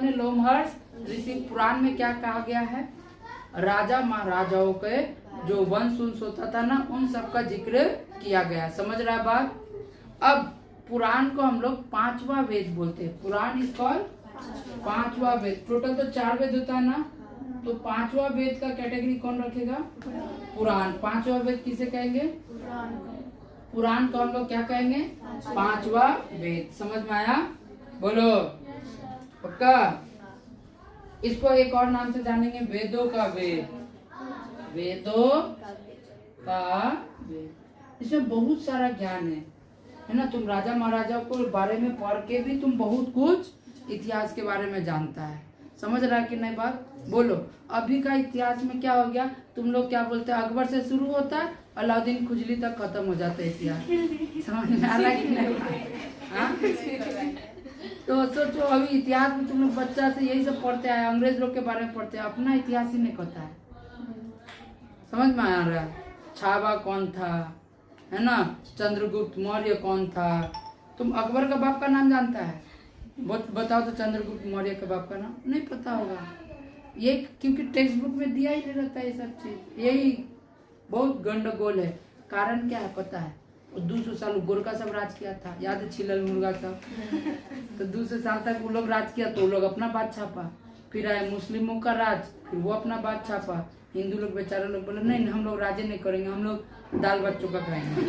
ने लोमहर्ष ऋषि पुराण में क्या कहा गया है, राजा महाराजाओं के जो वंश होता था ना, उन सब का जिक्र किया गया। समझ रहा है बात। अब पुराण को हम लोग 5वां वेद बोलते हैं। पुराण इज कॉल्ड 5वां वेद। टोटल तो 4 वेद होता है ना, तो 5वां वेद का कैटेगरी कौन रखेगा, पुराण। 5वां वेद किसे कहेंगे, पुराण को हम लोग क्या कहेंगे, 5वां वेद। समझ में आया, बोलो पक्का। इसको एक और नाम से जानेंगे, वेदों का वेद, वेदों का वेद। इसमें बहुत सारा ज्ञान है ना। तुम राजा महाराजाओं को बारे में पढ़ के भी तुम बहुत कुछ इतिहास के बारे में जानता है। समझ रहा है कि नहीं बात, बोलो। अभी का इतिहास में क्या हो गया, तुम लोग क्या बोलते हैं, अकबर से शुरू होता है, अलाउद्दीन खुजली तक खत्म हो जाता है इतिहास। समझ में आ रहा है कि नहीं। हाँ? तो सोचो, अभी इतिहास में तुम लोग बच्चा से यही सब पढ़ते आए, अंग्रेज लोग के बारे में पढ़ते हैं, अपना इतिहास ही नहीं पता है। समझ में आ रहा है। छावा कौन था, है ना, चंद्रगुप्त मौर्य कौन था। तुम अकबर का बाप का नाम जानता है, बताओ तो, चंद्रगुप्त मौर्य के बाप का नाम नहीं पता होगा। ये क्योंकि टेक्स्ट बुक में दिया ही नहीं रहता है ये सब चीज। यही बहुत गंडगोल है। कारण क्या है पता है, 200 साल गोरखा सब राज किया था, याद है, छिलल मुर्गा सब। तो 200 साल तक वो लोग राज किया, तो वो लोग अपना बात छापा। फिर आए मुस्लिमों का राज, फिर वो अपना बात छापा। हिंदू लोग बेचारे लोग बोले नहीं हम लोग राजे नहीं करेंगे, हम लोग दाल बच्चों का खाएंगे।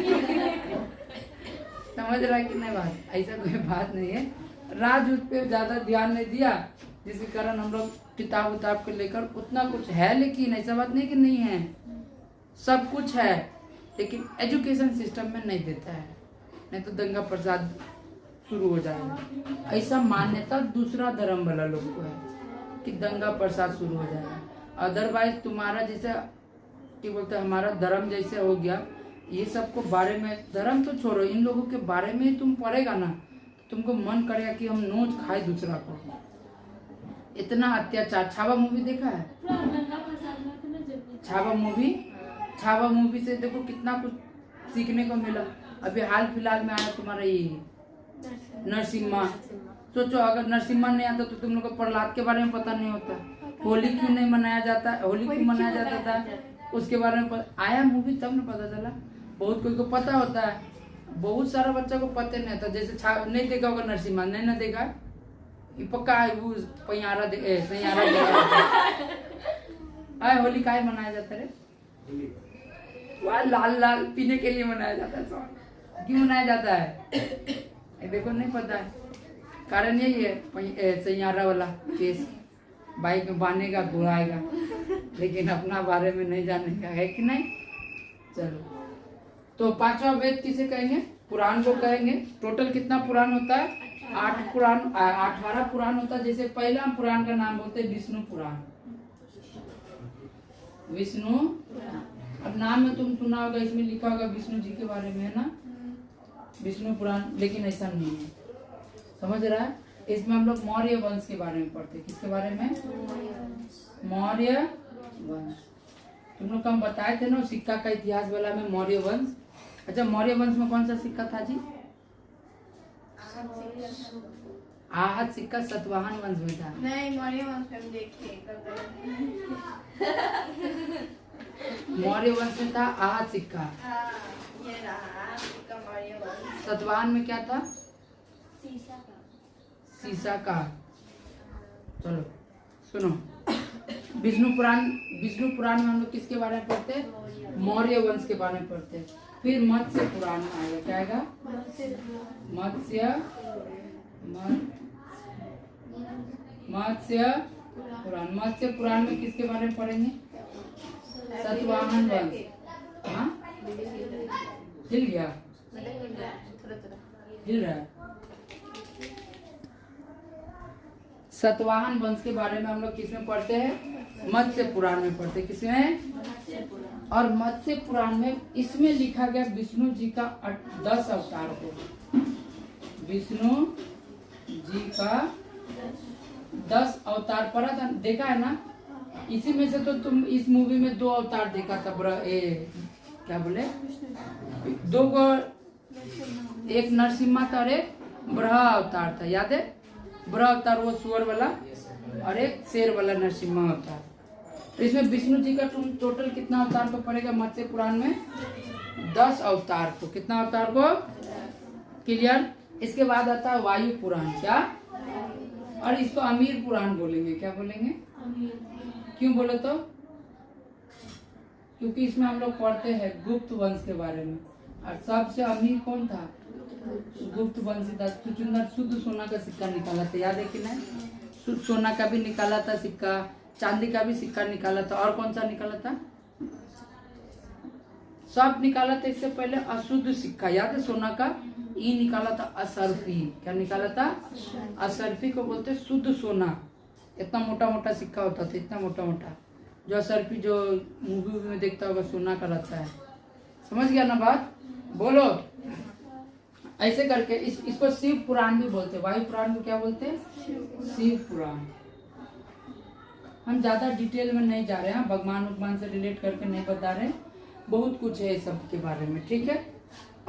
समझ रहा है कि नहीं बात, ऐसा कोई बात नहीं है। राज उस पर ज्यादा ध्यान नहीं दिया, जिसके कारण हम लोग किताब उताब को लेकर उतना कुछ है, लेकिन ऐसा बात नहीं कि नहीं है, सब कुछ है, लेकिन एजुकेशन सिस्टम में नहीं देता है। नहीं तो दंगा प्रसाद शुरू हो जाएगा। ऐसा मान्यता दूसरा धर्म वाला लोग को है कि दंगा प्रसाद शुरू हो जाएगा। अदरवाइज तुम्हारा जैसा क्या बोलते हैं, हमारा धर्म जैसे हो गया, ये सबको बारे में, धर्म तो छोड़ो, इन लोगों के बारे में तुम पढ़ेगा ना, तुमको मन करेगा कि हम नोच खाए दूसरा को। इतना अत्याचार। छावा मूवी देखा है, छावा मूवी से देखो कितना कुछ सीखने को मिला। अभी हाल फिलहाल में आया तुम्हारा ये नरसिम्हा। सोचो अगर नरसिम्हा नहीं आता तो तुम लोग को प्रहलाद के बारे में पता नहीं होता, होली क्यों नहीं मनाया जाता, होली क्यों मनाया जाता था, उसके बारे में आया मूवी तब न पता चला। बहुत कोई को पता होता है, बहुत सारा बच्चा को पता नहीं होता। जैसे नहीं देखा होगा नरसिम्हा, नहीं ना देखा, ये पक्का है वो सैयारा आए। होली काहे मनाया जाता है, वह लाल लाल पीने के लिए मनाया जाता है। क्यों मनाया जाता है देखो, नहीं पता है। कारण यही है, सैयारा वाला केस, बाइक में बांधेगा घुराएगा, लेकिन अपना बारे में नहीं जानेगा, है कि नहीं। चलो, तो 5वां वेद किसे कहेंगे, पुराण को कहेंगे। टोटल कितना पुराण होता है, 8 पुराण, 18 पुराण होता है। जैसे पहला पुराण का नाम बोलते हैं विष्णु पुराण। विष्णु, अब नाम में तुम सुना होगा, इसमें लिखा होगा विष्णु जी के बारे में, है ना, विष्णु पुराण, लेकिन ऐसा नहीं है। समझ रहा है। इसमें हम लोग मौर्य वंश के बारे में पढ़ते हैं। किसके बारे में, मौर्य वंश। तुम लोग को हम बताए थे ना सिक्का का इतिहास वाला में, मौर्य वंश। अच्छा, मौर्य वंश में कौन सा सिक्का था जी, आहत सिक्का सातवाहन वंश में था। नहीं, मौर्य वंश में देखिए, मौर्य वंश में था आहत सिक्का। ये रहा सिक्का मौर्य वंश। सातवाहन में क्या था, शीशा का। चलो सुनो, विष्णु पुराण में हम लोग किसके बारे में पढ़ते हैं, मौर्य वंश के बारे में पढ़ते हैं। फिर मत्स्य पुराण में आएगा, क्या आएगा, मत्स्य पुराण। मत्स्य पुराण में किसके बारे में पढ़ेंगे, सातवाहन वंश। हाँ, हिल गया, हिल रहा है। सातवाहन वंश के बारे में हम लोग किसमें पढ़ते हैं, मत्स्य पुराण में पढ़ते हैं। किसमें, और मत्स्य पुराण में इसमें लिखा गया विष्णु जी का 10 अवतार को। विष्णु जी का 10 अवतार पढ़ा था, देखा है ना। इसी में से तो तुम इस मूवी में 2 अवतार देखा था, क्या बोले, 2 को, एक नरसिम्हा था और एक बराह अवतार था, याद है। बड़ा अवतार वो सुअर वाला और एक शेर वाला नरसिम्हा अवतार। तो इसमें विष्णु जी का टोटल कितना अवतार को पड़ेगा मत्स्य पुराण में? 10 अवतार को। कितना अवतार को? क्लियर। इसके बाद आता है वायु पुराण। क्या? और इसको अमीर पुराण बोलेंगे। क्या बोलेंगे? क्यों बोले तो? क्योंकि इसमें हम लोग पढ़ते हैं गुप्त वंश के बारे में, और सबसे अमीर कौन था? गुप्त वंश था। चुचुंदर शुद्ध सोना का सिक्का निकाला था, याद है कि नहीं? शुद्ध सोना का भी निकाला था सिक्का, चांदी का भी सिक्का निकाला था, और कौन सा निकाला था? सब निकाला था। इससे पहले अशुद्ध सिक्का, याद है? सोना का ई निकाला था असरफी। क्या निकाला था? असरफी को बोलते शुद्ध सोना। इतना मोटा मोटा सिक्का होता था, इतना मोटा मोटा, जो असरफी जो मूवी में देखता होगा सोना का रहता है। समझ गया ना बात? बोलो। ऐसे करके इसको शिव पुराण भी बोलते हैं। वायु पुराण को क्या बोलते हैं? शिव पुराण। हम ज्यादा डिटेल में नहीं जा रहे हैं, भगवान से रिलेट करके नहीं बता रहे, बहुत कुछ है सब के बारे में, ठीक है।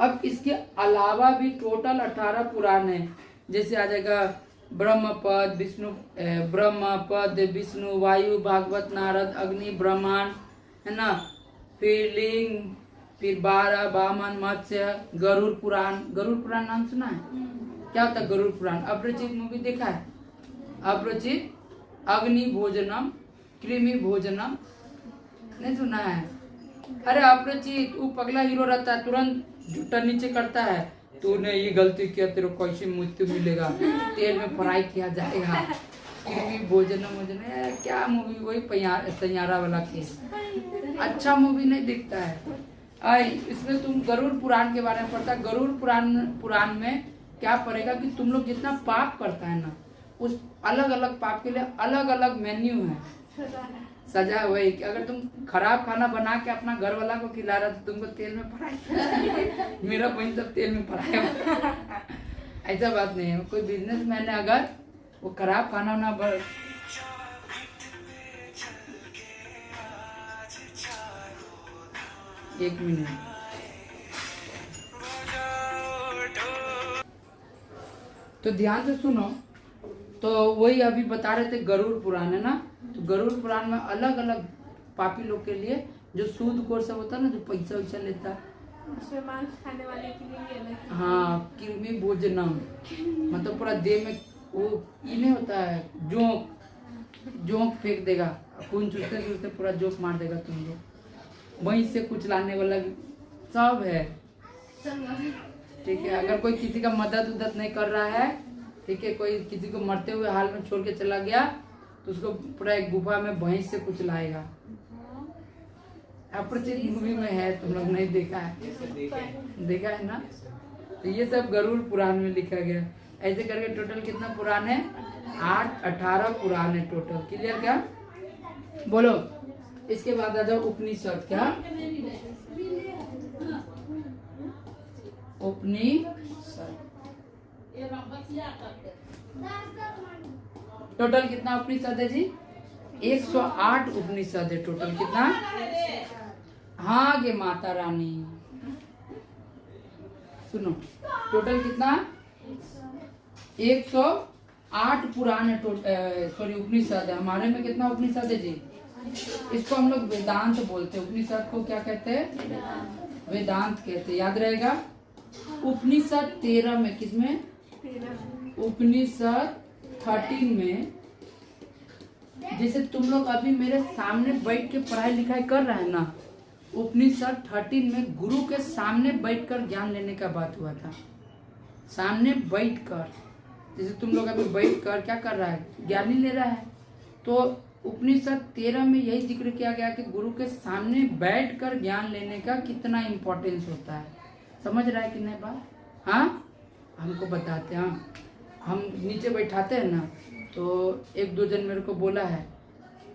अब इसके अलावा भी टोटल 18 पुराण है। जैसे आ जाएगा ब्रह्मपद, विष्णु, वायु, भागवत, नारद, अग्नि, ब्रह्मांड, है ना, फिर लिंग, फिर 12 वामन, मत्स्य, गरुड़ पुराण। गरुड़ पुराण नाम सुना है? क्या होता है गरुड़ पुराण? अपरिचित मूवी देखा है? अपरिचित, अग्नि भोजनम, कृमि भोजनम, नहीं सुना है? अरे अपरिचित, वो पगला हीरो रहता है, तुरंत जूता नीचे करता है, तूने ये गलती किया, तेरे को कैसे मृत्यु मिलेगा, तेल में फ्राई किया जाएगा। कृमि भोजनम, क्या मूवी? वही सैयारा वाला केस। अच्छा मूवी नहीं दिखता है। इसमें तुम गरुड़ पुराण के बारे में पढ़ता है। गरुड़ पुराण में क्या पड़ेगा कि तुम लोग जितना पाप करता है ना, उस अलग अलग पाप के लिए अलग अलग मेन्यू है, सजा। वही कि अगर तुम खराब खाना बना के अपना घर वाला को खिला रहा तो तुमको तेल में फ्राई मेरा बहन सब तेल में फ्राई ऐसा बात नहीं है। कोई बिजनेसमैन है, अगर वो खराब खाना ना 1 मिनट, तो ध्यान से सुनो। तो वही अभी बता रहे थे गरुड़ पुराण, है ना। तो गरुड़ पुराण में अलग अलग पापी लोग के लिए, जो सूद कोर सब होता है ना, जो पैसा वैसा लेता, उसमें मांस खाने वाले के लिए भी अलग। हाँ, कृमि भोजनम, मतलब पूरा देह में वो ये नहीं होता है, जोंक फेंक देगा, खून चूसते चूसते पूरा जोक मार देगा तुम लोग। वहीं से कुछ लाने वाला सब है, ठीक है। अगर कोई किसी का मदद नहीं कर रहा है, ठीक है, कोई किसी को मरते हुए हाल में छोड़ के चला गया, तो उसको पूरा एक गुफा में भैंस से कुछ लाएगा। अपरिचित मूवी में है, तुम लोग नहीं देखा है? देखा है ना। तो ये सब गरुड़ पुराण में लिखा गया। ऐसे करके टोटल कितना पुराण है? 18 पुराण है टोटल। क्लियर? क्या बोलो। इसके बाद आ जाओ उपनिषद। क्या? उपनिषद टोटल कितना उपनिषद है जी? 108 उपनिषद है टोटल। कितना? हाँ गे माता रानी, सुनो, टोटल कितना? 108 पुराण है, सॉरी उपनिषद है। हमारे में कितना उपनिषद है जी? इसको हम लोग वेदांत बोलते हैं। उपनिषद को क्या कहते हैं? वेदांत कहते हैं। याद रहेगा। उपनिषद 13 में, किसमें? उपनिषद 13 में, जैसे तुम लोग अभी मेरे सामने बैठ के पढ़ाई लिखाई कर रहे हैं ना, उपनिषद 13 में गुरु के सामने बैठकर ज्ञान लेने का बात हुआ था। सामने बैठकर, जैसे तुम लोग अभी बैठकर क्या कर रहा है? ज्ञान ही ले रहा है। तो उपनिषद 13 में यही जिक्र किया गया कि गुरु के सामने बैठकर ज्ञान लेने का कितना इम्पोर्टेंस होता है। समझ रहा है कि नहीं बात? हाँ, हमको बताते हैं। हम नीचे बैठाते हैं ना, तो 1-2 जन मेरे को बोला है,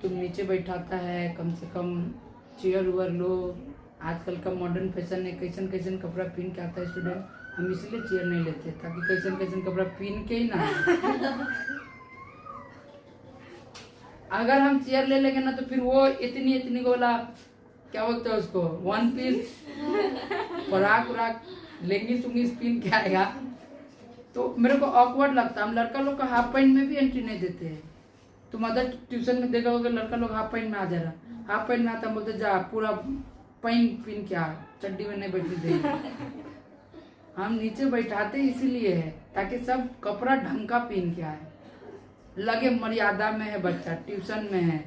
तुम नीचे बैठाता है, कम से कम चेयर उवर लो। आजकल का मॉडर्न फैशन है, कैसन कैसन कपड़ा पहन के आता है स्टूडेंट। हम इसलिए चेयर नहीं लेते ताकि कैसन कैसन कपड़ा पहन के ही ना अगर हम चेयर ले लेंगे ना, तो फिर वो इतनी गोला, क्या बोलते हैं उसको, 1 पीस फराक लेंगी सुंगी पहन के आएगा, तो मेरे को ऑकवर्ड लगता है। हम लड़का लोग का हाफ पैंट में भी एंट्री नहीं देते हैं। तुम अदर ट्यूशन में देखा होगा लड़का लोग हाफ पैंट में आ जा रहा, हाफ पैंट में आता, बोलते जा पूरा पैंट पिन के आ, चड्डी में नहीं बैठने देंगे। हम नीचे बैठाते इसीलिए है ताकि सब कपड़ा ढंग का पहन के आए, लगे मर्यादा में है बच्चा, ट्यूशन में है,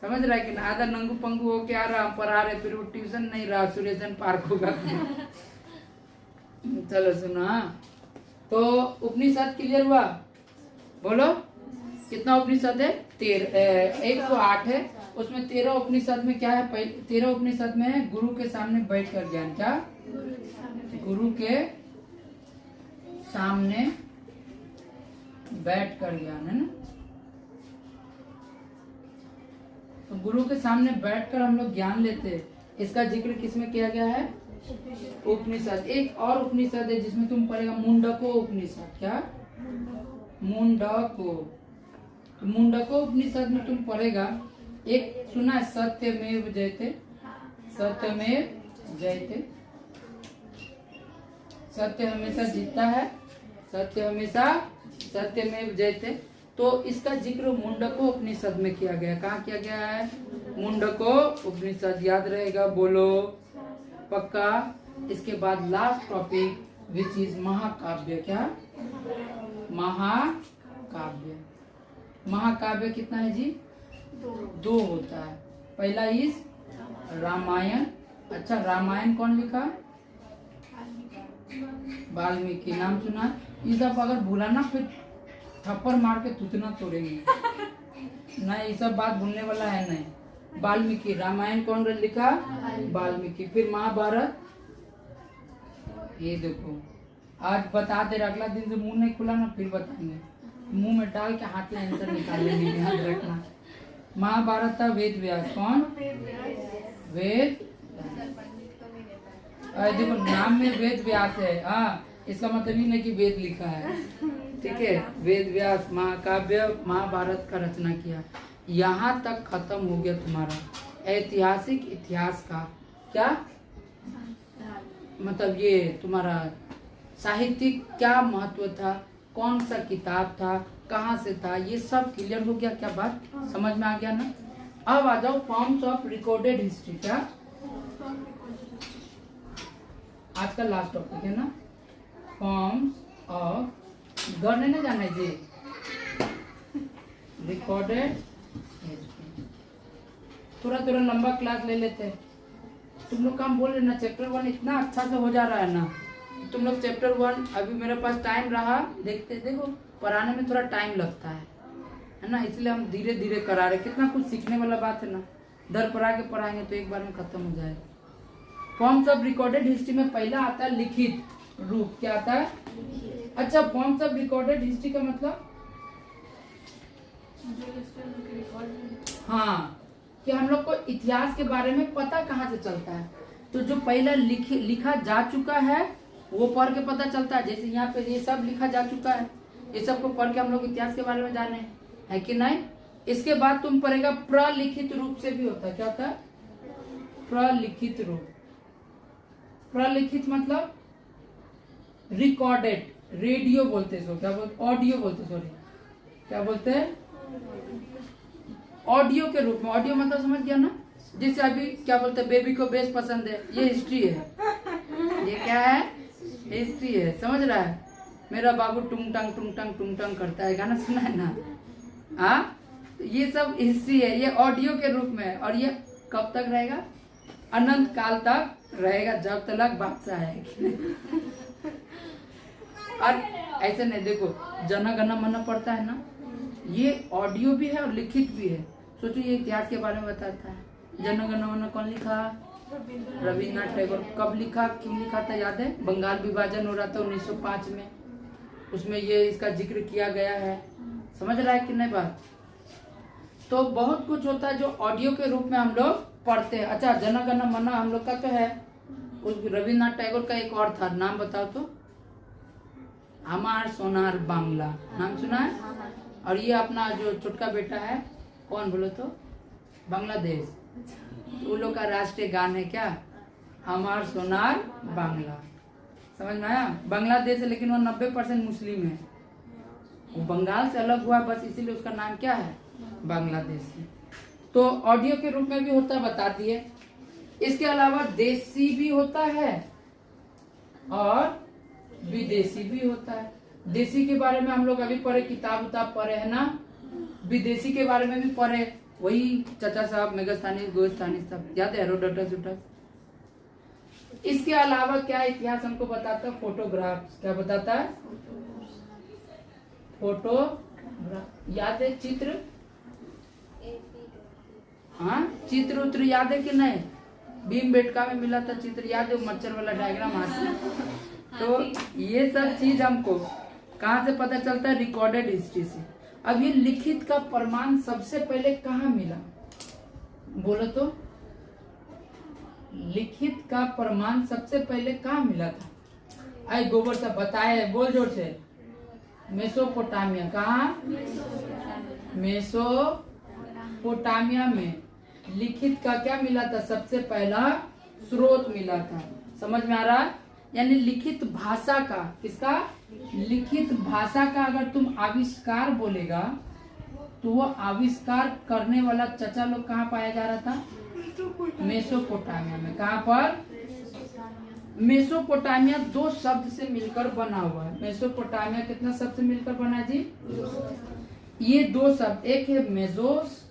समझ रहा है कि ना। आधा नंगू पंगू हो के आ रहा, हम पढ़ा रहे, फिर वो ट्यूशन नहीं रहा, सुरेशन पार्क होगा। चलो सुनो। हाँ, तो उपनिषद क्लियर हुआ? बोलो कितना उपनिषद है? 108 है। उसमें 13 उपनिषद में क्या है? पहले 13 उपनिषद में है गुरु के सामने बैठकर ज्ञान। क्या? गुरु के सामने बैठकर ज्ञान, है ना। तो गुरु के सामने बैठकर हम लोग ज्ञान लेते हैं। इसका जिक्र किसमें किया गया है? उपनिषद। एक और उपनिषद है जिसमें तुम पढ़ेगा मुंडको उपनिषद। क्या? मुंडको। मुंडको उपनिषद में तुम पढ़ेगा, एक सुना है सत्यमेव जयते। सत्यमेव जयते, सत्य हमेशा जीतता है, सत्य हमेशा सत्यमेव जयते। तो इसका जिक्र मुंडको उपनिषद में किया गया। कहाँ किया गया है? मुंडको उपनिषद। याद रहेगा, बोलो पक्का। इसके बाद लास्ट टॉपिक विच इज महाकाव्य। क्या? महाकाव्य। महाकाव्य कितना है जी? 2 होता है। पहला इज रामायण। अच्छा, रामायण कौन लिखा? वाल्मीकि। नाम सुना? ये सब अगर भूला ना फिर थप्पड़ मार के तुतना तोड़ेंगे। नहीं, ये सब बात भूलने वाला है नहीं। वाल्मीकि। रामायण कौन लिखा? वाल्मीकि। फिर महाभारत, ये देखो आज बता दे, अगला दिन से मुंह नहीं खुला ना फिर बताएंगे, मुंह में डाल के हाथ में आंसर निकाल लेंगे, याद रखना। महाभारत था वेद व्यास। कौन? वेद। देखो नाम में वेद व्यास है, हाँ, इसका मतलब ही नहीं कि वेद लिखा है, ठीक है। वेद व्यास महाकाव्य महाभारत का रचना किया। यहाँ तक खत्म हो गया तुम्हारा ऐतिहासिक इतिहास का। क्या मतलब? ये तुम्हारा साहित्यिक क्या महत्व था, कौन सा किताब था, कहाँ से था, ये सब क्लियर हो गया। क्या बात समझ में आ गया ना? अब आ जाओ फॉर्म्स ऑफ रिकॉर्डेड हिस्ट्री। क्या? आज का लास्ट टॉपिक है ना, फॉर्म्स ऑफ, गढ़ने ना जाना जी, रिकॉर्डेड हिस्ट्री। थोड़ा थोड़ा लंबा क्लास ले लेते हैं। तुम लोग काम बोल रहे ना, चैप्टर 1 इतना अच्छा से हो जा रहा है ना। तुम लोग चैप्टर 1 अभी मेरे पास टाइम रहा, देखते देखो पढ़ाने में थोड़ा टाइम लगता है ना, इसलिए हम धीरे धीरे करा रहे। कितना कुछ सीखने वाला बात है ना, दर पर आके पढ़ाएंगे तो एक बार में खत्म हो जाएगा। फॉर्म्स ऑफ रिकॉर्डेड हिस्ट्री में पहला आता है लिखित रूप। क्या आता है? अच्छा, फॉर्म्स ऑफ रिकॉर्डेड हिस्ट्री का मतलब हाँ, कि हम लोग को इतिहास के बारे में पता कहाँ से चलता है। तो जो पहला लिखा जा चुका है वो पढ़ के पता चलता है। जैसे यहाँ पे ये सब लिखा जा चुका है, ये सब को पढ़ के हम लोग इतिहास के बारे में जाने है कि नहीं। इसके बाद तुम पढ़ेगा प्रलिखित रूप से भी होता है। क्या होता है? प्रलिखित रूप। प्रलिखित मतलब रिकॉर्डेड, रेडियो बोलते हैं, क्या बोलते? ऑडियो बोलते, सॉरी क्या बोलते हैं? ऑडियो के रूप में। ऑडियो मतलब समझ गया ना, जैसे अभी क्या बोलते हैं, बेबी को बेस पसंद है, ये हिस्ट्री है। ये क्या है? हिस्ट्री है, समझ रहा है। मेरा बाबू टुंग टंग करता है, गाना सुना है ना, हाँ, ये सब हिस्ट्री है, ये ऑडियो के रूप में। और ये कब तक रहेगा? अनंत काल तक रहेगा, जब तक बादशाह है। और ऐसे नहीं, देखो जन गण मन पड़ता है ना, ये ऑडियो भी है और लिखित भी है। सोचो ये इतिहास के बारे में बताता है। जन गण मन कौन लिखा? रविन्द्रनाथ टैगोर। कब लिखा, क्यों लिखा था याद है? बंगाल विभाजन हो रहा था 1905 में, उसमें ये इसका जिक्र किया गया है। समझ रहा है कि नहीं बात? तो बहुत कुछ होता है जो ऑडियो के रूप में हम लोग पढ़ते हैं। अच्छा, जन गण मन हम लोग का तो है, उस रविन्द्रनाथ टैगोर का एक और था, नाम बताओ तो। हमार सोनार बांग्ला, नाम सुना है? और ये अपना जो छोटका बेटा है, कौन बोलो तो? बांग्लादेश। तो उन लोग का राष्ट्रीय गान है क्या? हमार सोनार बांग्ला। समझ में आया? बांग्लादेश है लेकिन वो 90% मुस्लिम है, वो बंगाल से अलग हुआ बस इसीलिए उसका नाम क्या है, बांग्लादेश है। तो ऑडियो के रूप में भी होता है, बता दिए। इसके अलावा देसी भी होता है और विदेशी भी होता है। देसी के बारे में हम लोग अभी पढ़े, किताब उताब पढ़े है ना। विदेशी के बारे में भी पढ़े, वही चचा साहब मेगास्थानी गोस्थानी सब याद है, हेरोडोटस उटस। इसके अलावा क्या इतिहास हमको बताता है, फोटोग्राफ। क्या बताता है? फोटोग्राफ याद है? चित्र, हाँ चित्र उत्र याद है कि नहीं? भीम बेटका में मिला था चित्र, याद है? मच्छर वाला डायग्राम हाथ। तो ये सब चीज हमको कहाँ से पता चलता है? रिकॉर्डेड हिस्ट्री से। अब ये लिखित का प्रमाण सबसे पहले कहाँ मिला, बोलो तो? लिखित का प्रमाण सबसे पहले कहाँ मिला था? आई गोबर से बताए, बोल जोर से। मेसोपोटामिया। कहाँ? मेसोपोटामिया में लिखित का क्या मिला था? सबसे पहला स्रोत मिला था। समझ में आ रहा है? यानी लिखित भाषा का, किसका? लिखित भाषा का अगर तुम आविष्कार बोलेगा तो वो आविष्कार करने वाला चचा लोग कहाँ पाया जा रहा था? मेसोपोटामिया में। कहाँ पर? मेसोपोटामिया दो शब्द से मिलकर बना हुआ है। मेसोपोटामिया कितना शब्द से मिलकर बना है जी? ये दो शब्द, एक है मेजोस,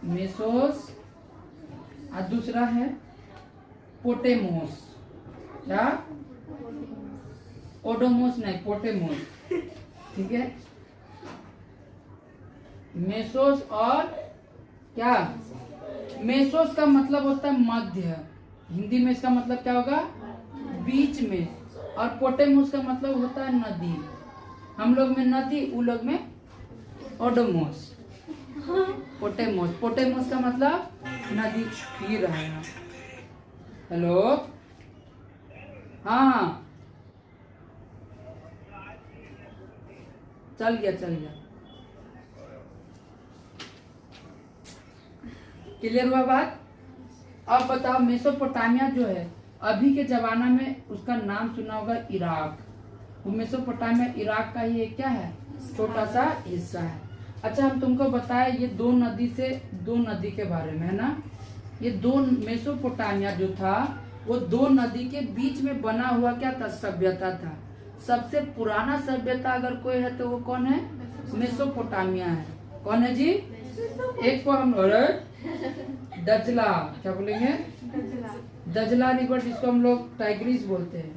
मेसोस, और दूसरा है पोटेमोस। क्या? ओडोमोस नहीं, पोटेमोस। ठीक है, मेसोस और क्या? मेसोस का मतलब होता है मध्य, हिंदी में इसका मतलब क्या होगा? बीच में। और पोटेमोस का मतलब होता है नदी। हम लोग में नदी, उ लोग में ओडोमोस। पोटेमोस, पोटेमोस का मतलब नदी। पी रहा है। हेलो, हाँ चल गया, चल गया। क्लियर हुआ बात? अब बताओ, मेसोपोटामिया जो है अभी के जमाना में उसका नाम सुना होगा इराक। वो मेसोपोटामिया इराक का ही एक क्या है? छोटा सा हिस्सा है। अच्छा, हम तुमको बताए ये दो नदी के बारे में, है ना। ये दो मेसोपोटामिया जो था वो दो नदी के बीच में बना हुआ क्या था? सभ्यता था। सबसे पुराना सभ्यता अगर कोई है तो वो कौन है? मेसोपोटामिया है। कौन है जी? एक को हम दजला, क्या बोलेंगे? दजला रिवर, जिसको हम लोग टाइग्रिस बोलते हैं।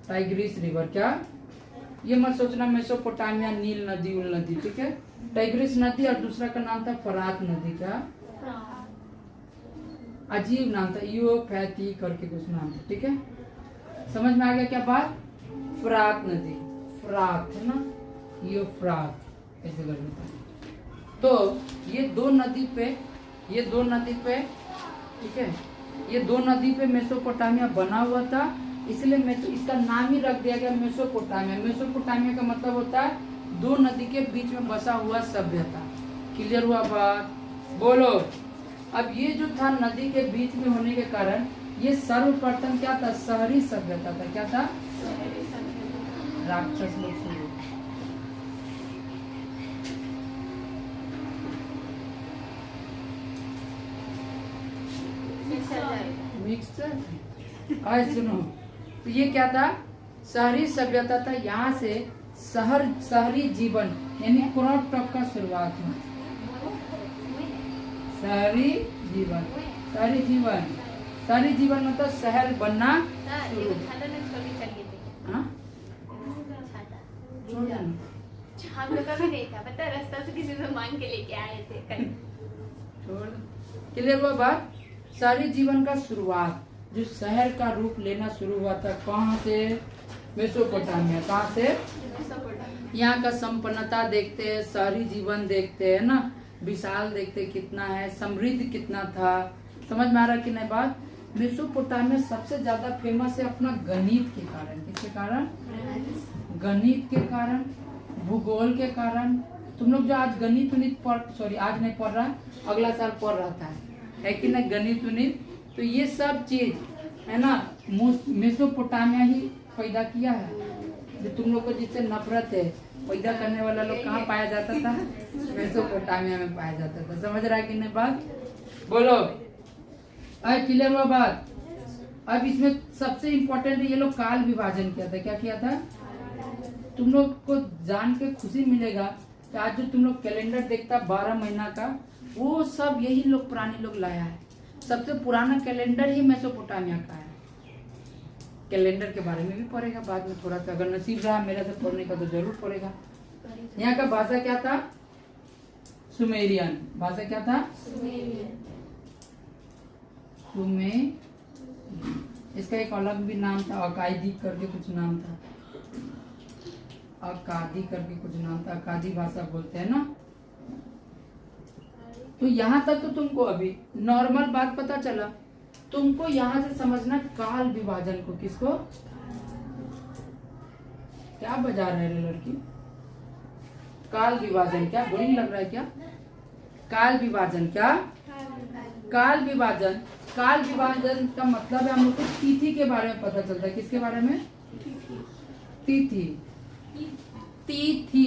Tigris river. क्या? ये मत सोचना मेसोपोटामिया नील नदी उल नदी, ठीक है। टाइग्रिस नदी और दूसरा का नाम था फरात नदी। क्या? अजीब नाम था, यूफैती करके कुछ नाम था, ठीक है। समझ में आ गया क्या बात? फरात नदी, फरात है ना, यूफ्रात ऐसे कर देता है। तो ये दो नदी पे ठीक है, ये दो नदी पे मेसोपोटामिया बना हुआ था, इसलिए इसका नाम ही रख दिया गया मेसोपोटामिया। मेसोपोटामिया का मतलब होता है दो नदी के बीच में बसा हुआ सभ्यता। क्लियर हुआ बात? बोलो। अब ये जो था नदी के बीच में होने के कारण ये सर्वप्रथम क्या था? शहरी सभ्यता था। क्या था? राक्षस लोग शुरू। मिक्सचर। आज सुनो, तो ये क्या था? शहरी सभ्यता था। यहाँ से शहरी जीवन यानी क्रॉप टॉप का शुरुआत हुआ। शहरी जीवन मतलब शहर बनना शुरू। हम लोग का भी नहीं था पता, रास्ता से किसी से मांग के लेके आए थे कल। क्लियर हुआ बात? शहरी जीवन का शुरुआत जो शहर का रूप लेना शुरू हुआ था, कहाँ से? मेसोपोटामिया। कहाँ से? यहाँ का संपन्नता देखते हैं, शहरी जीवन देखते हैं ना, विशाल देखते कितना है, समृद्ध कितना था। समझ में आ रहा कि नहीं बात? मेसोपोटामिया सबसे ज्यादा फेमस है अपना गणित के कारण। किसके कारण? गणित के कारण, भूगोल के कारण। तुम लोग जो आज गणित आज नहीं पढ़ रहा, अगला साल पढ़ रहा है कि नहीं गणित उन्नीत। तो ये सब चीज है ना, मेसोपोटामिया ही पैदा किया है। जो तुम लोग को जिससे नफरत है, पैदा करने वाला लोग कहाँ पाया जाता था? मेसोपोटामिया में पाया जाता था। समझ रहा है कि नहीं बात? बोलो, क्लियर हुआ बात? अब इसमें सबसे इम्पोर्टेंट ये लोग काल विभाजन किया था। क्या किया था? तुम लोग को जान के खुशी मिलेगा कि आज जो तुम लोग कैलेंडर देखता 12 महीना का, वो सब यही लोग पुराने लोग लाया है। सबसे पुराना कैलेंडर ही मेसोपोटामिया का है। कैलेंडर के बारे में भी पढ़ेगा बाद में थोड़ा सा, अगर नसीब रहा मेरा से पढ़ने का तो जरूर पढ़ेगा। यहाँ का भाषा क्या था? सुमेरियन। भाषा क्या था? इसका एक अलग भी नाम था, अकादी करके कुछ नाम था, अकादी करके कुछ नाम था, अकादी भाषा बोलते हैं ना। तो यहाँ तक तो तुमको अभी नॉर्मल बात पता चला। तुमको यहाँ से समझना काल विभाजन को। किसको? क्या बजा रहे रे लड़की? काल विभाजन। क्या बोरिंग लग रहा है क्या? काल विभाजन। क्या? काल विभाजन। काल विभाजन का मतलब है हम लोग को तिथि के बारे में पता चलता है। किसके बारे में? तिथि। तिथि,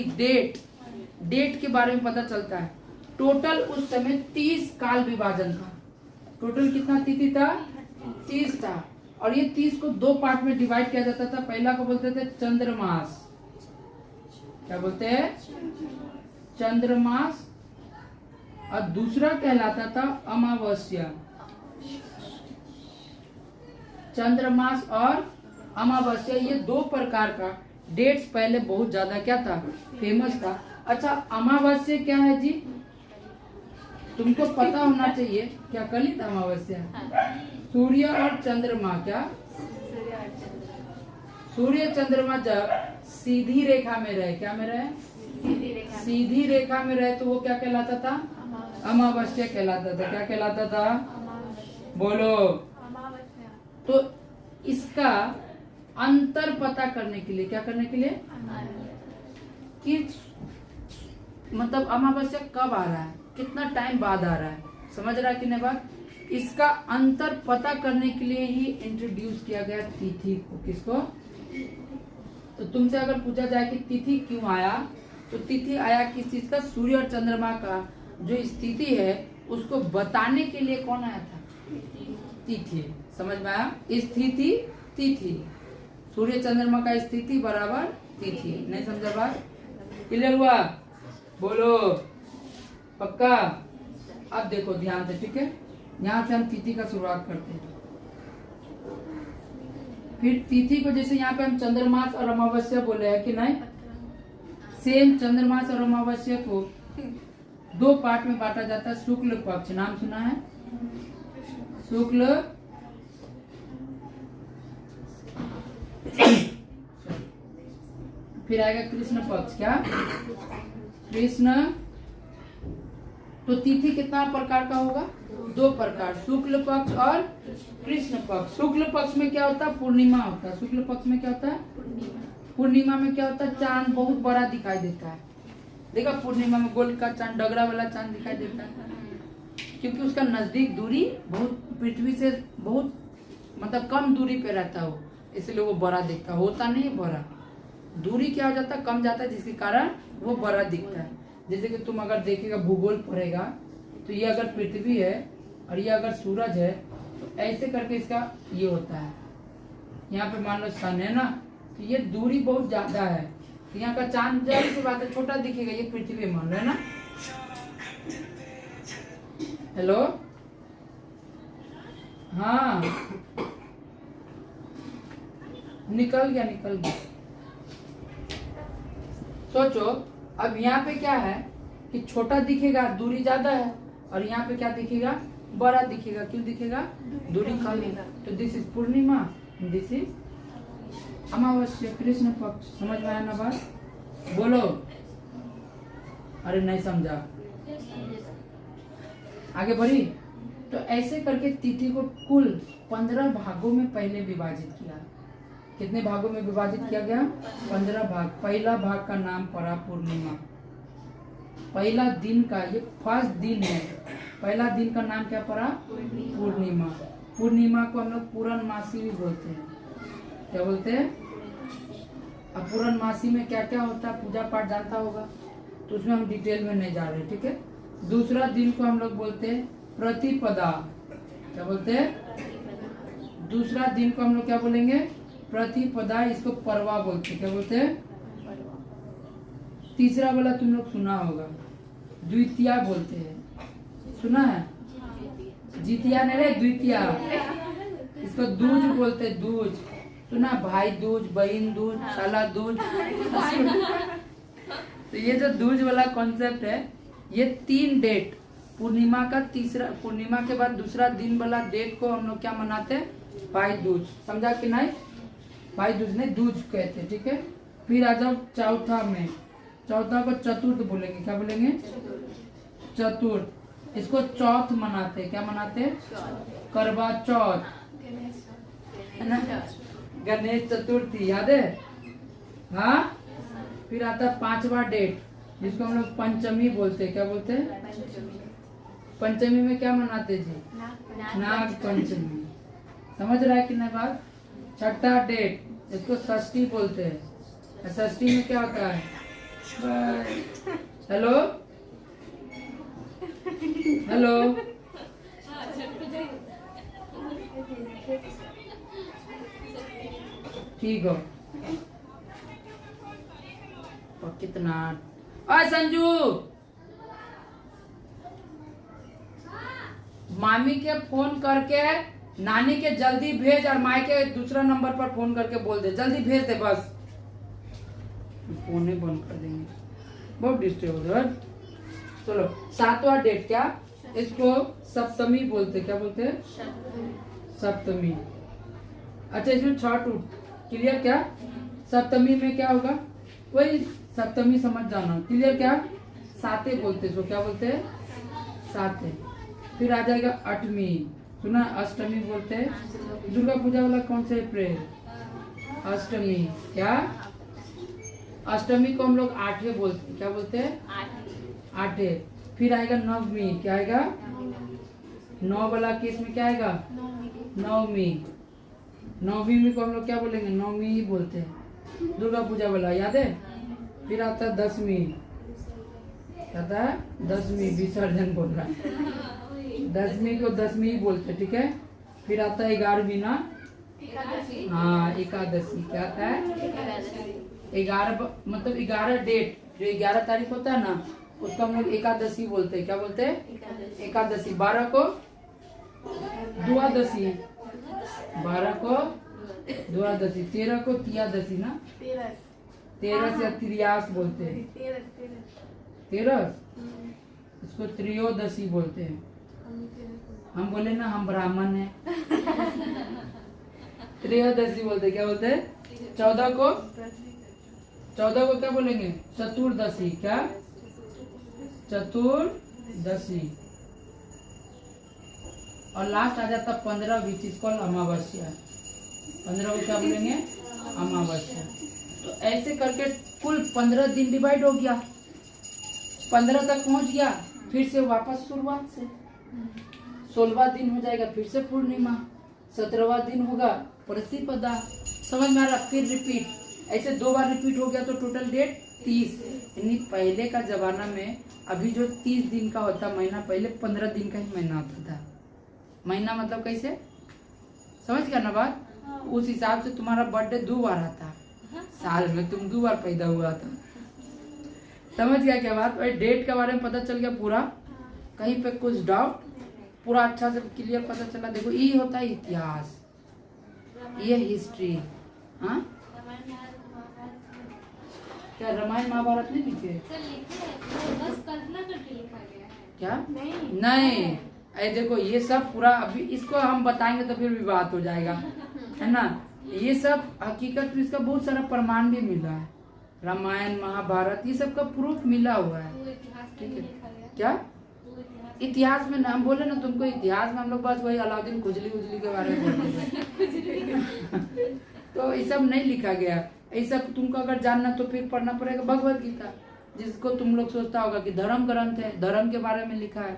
डेट के बारे में पता चलता है। टोटल उस समय 30 काल विभाजन था। टोटल कितना तिथि था? 30 था। और ये 30 को 2 पार्ट में डिवाइड किया जाता था। पहला को बोलते थे चंद्रमास। क्या बोलते हैं? चंद्रमास। और दूसरा कहलाता था अमावस्या। चंद्रमास और अमावस्या, ये 2 प्रकार का डेट्स पहले बहुत ज्यादा क्या था? फेमस था। अच्छा, अमावस्या क्या है जी? तुमको पता होना चाहिए। क्या कली था अमावस्या? सूर्य और चंद्रमा। क्या? सूर्य चंद्रमा जब सीधी रेखा में रहे, क्या में रहे? सीधी रेखा में रहे तो वो क्या कहलाता था? अमावस्या कहलाता था। क्या कहलाता था? बोलो। तो इसका अंतर पता करने के लिए, क्या करने के लिए कि मतलब अमावस्या कब आ रहा है, कितना टाइम बाद आ रहा है, समझ रहा है कि नहीं बात? इसका अंतर पता करने के लिए ही इंट्रोड्यूस किया गया तिथि को। किसको? तो तुमसे अगर पूछा जाए कि तिथि क्यों आया, तो तिथि आया किस चीज का? सूर्य और चंद्रमा का जो स्थिति है उसको बताने के लिए कौन आया था? तिथि। समझ में आया? स्थिति, तिथि। सूर्य चंद्रमा का स्थिति बराबर तिथि। नहीं समझा बात? क्लियर हुआ? बोलो पक्का? अब देखो ध्यान से, ठीक है? यहाँ से हम तिथि का शुरुआत करते हैं। फिर तिथि को जैसे यहाँ पे हम चंद्रमास और अमावस्या बोले हैं कि नहीं, सेम चंद्रमास और अमावस्या को 2 पार्ट में बांटा जाता है। शुक्ल पक्ष, नाम सुना है? शुक्ल फिर आएगा कृष्ण पक्ष। क्या? कृष्ण। तो तिथि कितना प्रकार का होगा? 2 प्रकार, शुक्ल पक्ष और कृष्ण पक्ष। शुक्ल पक्ष में क्या होता है? पूर्णिमा होता है। शुक्ल पक्ष में क्या होता है? पूर्णिमा में क्या होता है? चांद बहुत बड़ा दिखाई देता है। देखा, पूर्णिमा में गोल्ड का चांद, डगरा वाला चांद दिखाई देता है, क्योंकि उसका नजदीक दूरी बहुत पृथ्वी से बहुत मतलब कम दूरी पे रहता है, इसलिए वो बड़ा दिखता है। होता नहीं बड़ा, दूरी क्या हो जाता है? कम जाता है, जिसके कारण वो बड़ा दिखता है। जैसे कि तुम अगर देखेगा, भूगोल पढ़ेगा, तो ये अगर पृथ्वी है और ये अगर सूरज है, तो ऐसे करके इसका ये होता है। यहाँ पे मान लो सन है ना, तो ये दूरी बहुत ज्यादा है, तो यहाँ का चांद जाहिर सी बात है छोटा दिखेगा। ये पृथ्वी मान लो ना। हेलो, हाँ निकल गया। सोचो, अब यहाँ पे क्या है कि छोटा दिखेगा, दूरी ज्यादा है, और यहाँ पे क्या दिखेगा? बड़ा दिखेगा। क्यों दिखेगा? दूरी कम है। तो this is Purnima, this is अमावस्या, कृष्ण पक्ष। समझ में आया ना बात? बोलो। अरे नहीं समझा, आगे बढ़ी। तो ऐसे करके तिथि को कुल 15 भागों में पहले विभाजित किया। कितने भागों में विभाजित किया गया? 15 भाग। पहला भाग का नाम पड़ा पूर्णिमा। पहला दिन का, ये फर्स्ट दिन है, पहला दिन का नाम क्या पड़ा? पूर्णिमा। पूर्णिमा को हम लोग पूर्णमासी भी बोलते हैं। क्या बोलते हैं? अब पूर्णमासी में क्या क्या होता है पूजा पाठ जानता होगा, तो उसमें हम डिटेल में नहीं जा रहे, ठीक है। दूसरा दिन को हम लोग बोलते हैं प्रतिपदा। क्या बोलते हैं? दूसरा दिन को हम लोग क्या बोलेंगे? प्रतिपदा। इसको परवा बोलते हैं। क्या बोलते हैं? तीसरा वाला तुम लोग सुना होगा, द्वितीया बोलते हैं। सुना है? जितिया नहीं रे, द्वितीया। इसको दूज बोलते हैं, दूज। सुना? भाई दूज, बहन दूज, साला दूज। तो ये जो दूज वाला कॉन्सेप्ट है, ये 3 डेट, पूर्णिमा का तीसरा, पूर्णिमा के बाद दूसरा दिन वाला डेट को हम लोग क्या मनाते हैं? भाई दूज। समझा कि नहीं? भाई दूज नहीं, दूज कहते हैं, ठीक है। फिर आ जाओ चौथा में। चौथा को चतुर्थ बोलेंगे। क्या बोलेंगे? चतुर्थ। इसको चौथ मनाते हैं। क्या मनाते हैं? करवा चौथ, है ना? गणेश चतुर्थी, याद है? हाँ। फिर आता है 5वां डेट, जिसको हम लोग पंचमी बोलते हैं। क्या बोलते हैं? पंचमी में क्या मनाते हैं जी? नाग पंचमी। समझ रहा है कि नहीं बात? 6ठा डेट, इसको षष्ठी बोलते हैं। षष्ठी में क्या होता है? हेलो हेलो, ठीक हो? और कितना? ओए संजू, मामी के फोन करके नानी के जल्दी भेज, और माई के दूसरा नंबर पर फोन करके बोल दे, जल्दी भेज दे बस। फोन ही बंद कर देंगे, बहुत डिस्टर्ब हो रहा है। चलो 7वां डेट, क्या इसको सप्तमी बोलते? क्या बोलते हैं? सप्तमी। अच्छा, इसमें छठ क्लियर? क्या सप्तमी में क्या होगा? वही सप्तमी समझ जाना, क्लियर? क्या साते बोलते इसको? क्या बोलते हैं? साते। फिर आ जाएगा 8वीं। सुना? अष्टमी बोलते हैं। दुर्गा पूजा वाला कौन से अप्रैल? अष्टमी। क्या? अष्टमी को हम लोग 8वें बोलते हैं। क्या बोलते हैं? 8वें। फिर आएगा 9वीं। क्या आएगा? 9 वाला केस में क्या आएगा? 9वीं। 9वीं में को हम लोग क्या बोलेंगे? 9वीं ही बोलते हैं, दुर्गा पूजा वाला, याद है? फिर आता है 10वीं। आता है 10वीं, विसर्जन बोल रहा है। 10वीं को 10वीं ही बोलते हैं, ठीक है। फिर आता है 11वीं ना? हाँ, एकादशी। क्या आता है? 11, मतलब 11 डेट, जो 11 तारीख होता है ना, उसको हम लोग एकादशी बोलते हैं। क्या बोलते हैं? एकादशी। 12 को द्वादशी, 12 को द्वादशी, 13 को तियादशी ना? 13 से त्रियास बोलते हैं। 13 इसको त्रयोदशी बोलते हैं। हम बोले ना हम ब्राह्मण हैं। त्रयोदशी बोलते हैं। क्या बोलते हैं? 14 को क्या बोलेंगे? चतुर्दशी। क्या? चतुर्दशी। और लास्ट आ जाता 15, विच इज कॉल्ड अमावस्या। 15 को क्या बोलेंगे? अमावस्या। तो ऐसे करके कुल 15 दिन डिवाइड हो गया, 15 तक पहुंच गया। फिर से वापस शुरुआत से 16वां दिन हो जाएगा, फिर से पूर्णिमा। 17वां दिन होगा प्रतिपदा। समझ में आ रहा? फिर रिपीट, ऐसे 2 बार रिपीट हो गया तो टोटल डेट 30। यानी पहले का जमाना में अभी जो 30 दिन का होता महीना, पहले 15 दिन का ही महीना होता था। महीना मतलब कैसे? समझ गया ना बात? उस हिसाब से तुम्हारा बर्थडे 2 बार आता, साल में तुम 2 बार पैदा हुआ था। समझ गया क्या बात? और डेट के बारे में पता चल गया पूरा, कहीं पे कुछ डाउट? पूरा अच्छा से क्लियर पता चला। देखो ये होता है इतिहास, ये हिस्ट्री। हाँ, क्या रामायण महाभारत नहीं लिखे? क्या? नहीं। अरे देखो ये सब पूरा, अभी इसको हम बताएंगे तो फिर विवाद हो जाएगा, है ना? ये सब हकीकत में इसका बहुत सारा प्रमाण भी मिला है। रामायण महाभारत ये सब का प्रूफ मिला हुआ है, ठीक है। क्या इतिहास में नाम बोले ना तुमको, इतिहास में हम लोग बस वही अलाउद्दीन खुजली उजली के बारे में बोलते हैं। तो ये सब नहीं लिखा गया। ये सब तुमको अगर जानना तो फिर पढ़ना पड़ेगा भगवत गीता, जिसको तुम लोग सोचता होगा कि धर्म ग्रंथ है, धर्म के बारे में लिखा है,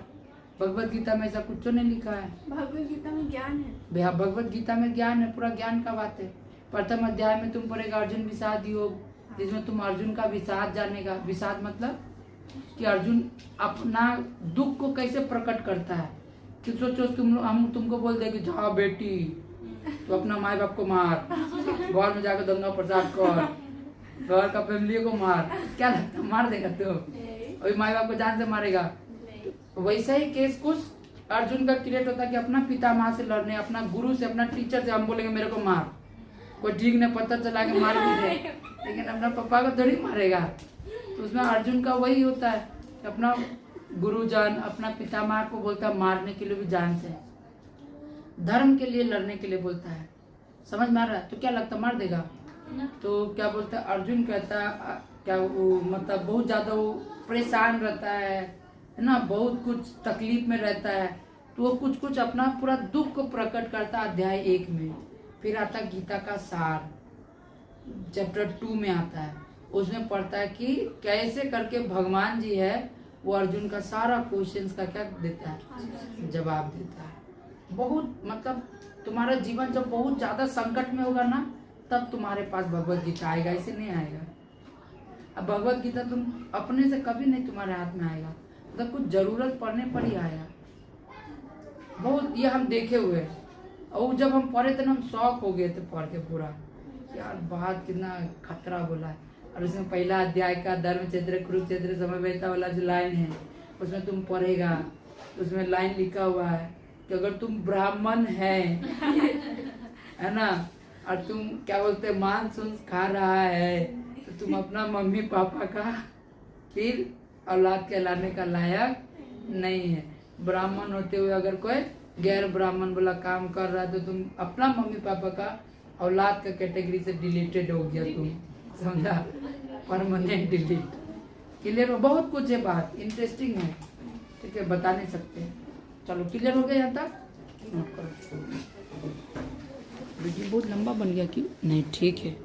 भगवत गीता में ऐसा कुछ नहीं लिखा है। भगवत गीता में ज्ञान है। भैया भगवत गीता में ज्ञान है, पूरा ज्ञान का बात है। प्रथम अध्याय में तुम पढ़ेगा अर्जुन विषाद योग, जिसमें तुम अर्जुन का विषाद जानेगा। विषाद मतलब कि अर्जुन अपना दुख को कैसे प्रकट करता है। कि सोचो हम तुमको बोल दे कि जाओ बेटी तो अपना माँ बाप को मार, घर में जाकर दंगा प्रसाद कर, घर का फैमिली को मार, क्या लगता है मार देगा तो? अभी माँ बाप को जान से मारेगा। वैसा ही केस कुछ अर्जुन का क्रिएट होता है कि अपना पिता माँ से लड़ने, अपना गुरु से, अपना टीचर से हम बोलेंगे मेरे को मार, कोई ठीक नहीं पता चला के मार भी दे, लेकिन अपना पापा को थोड़ी मारेगा। तो उसमें अर्जुन का वही होता है कि अपना गुरुजन, अपना पिता माँ को बोलता है मारने के लिए भी जान से, धर्म के लिए लड़ने के लिए बोलता है। समझ में आ रहा है? तो क्या लगता मार देगा? तो क्या बोलता है अर्जुन कहता क्या वो मतलब बहुत ज्यादा वो परेशान रहता है ना, बहुत कुछ तकलीफ में रहता है, तो वो कुछ कुछ अपना पूरा दुख को प्रकट करता अध्याय 1 में। फिर आता गीता का सार चैप्टर 2 में आता है, उसमें पढ़ता है कि कैसे करके भगवान जी है वो अर्जुन का सारा क्वेश्चंस का क्या देता है, जवाब देता है। बहुत मतलब तुम्हारा जीवन जब बहुत ज्यादा संकट में होगा ना, तब तुम्हारे पास भगवत गीता आएगा, ऐसे नहीं आएगा। अब भगवत गीता तुम अपने से कभी नहीं तुम्हारे हाथ में आएगा, मतलब कुछ जरूरत पड़ने पर ही आएगा। बहुत ये हम देखे हुए हैं, और जब हम पढ़े थे ना हम शौक हो गए थे पढ़ के पूरा, यार बात कितना खतरा बोला है। और उसमें पहला अध्याय का धर्म क्षेत्र कुरुक्षेत्र समवेता वाला जो लाइन है, उसमें तुम पढ़ेगा तो उसमें लाइन लिखा हुआ है कि अगर तुम ब्राह्मण है ना, और तुम क्या बोलते मांस खा रहा है, तो तुम अपना मम्मी पापा का फिर औलाद कहलाने का लायक नहीं है। ब्राह्मण होते हुए अगर कोई गैर ब्राह्मण वाला काम कर रहा है तो तुम अपना मम्मी पापा का औलाद का कैटेगरी से डिलीटेड हो गया, तुम समझा, परमानेंट डिलीट। क्लियर हो? बहुत कुछ है, बात इंटरेस्टिंग है, ठीक है, बता नहीं सकते। चलो क्लियर हो गया यहाँ तक? नोट करो। वीडियो बहुत लंबा बन गया क्यों? नहीं ठीक है।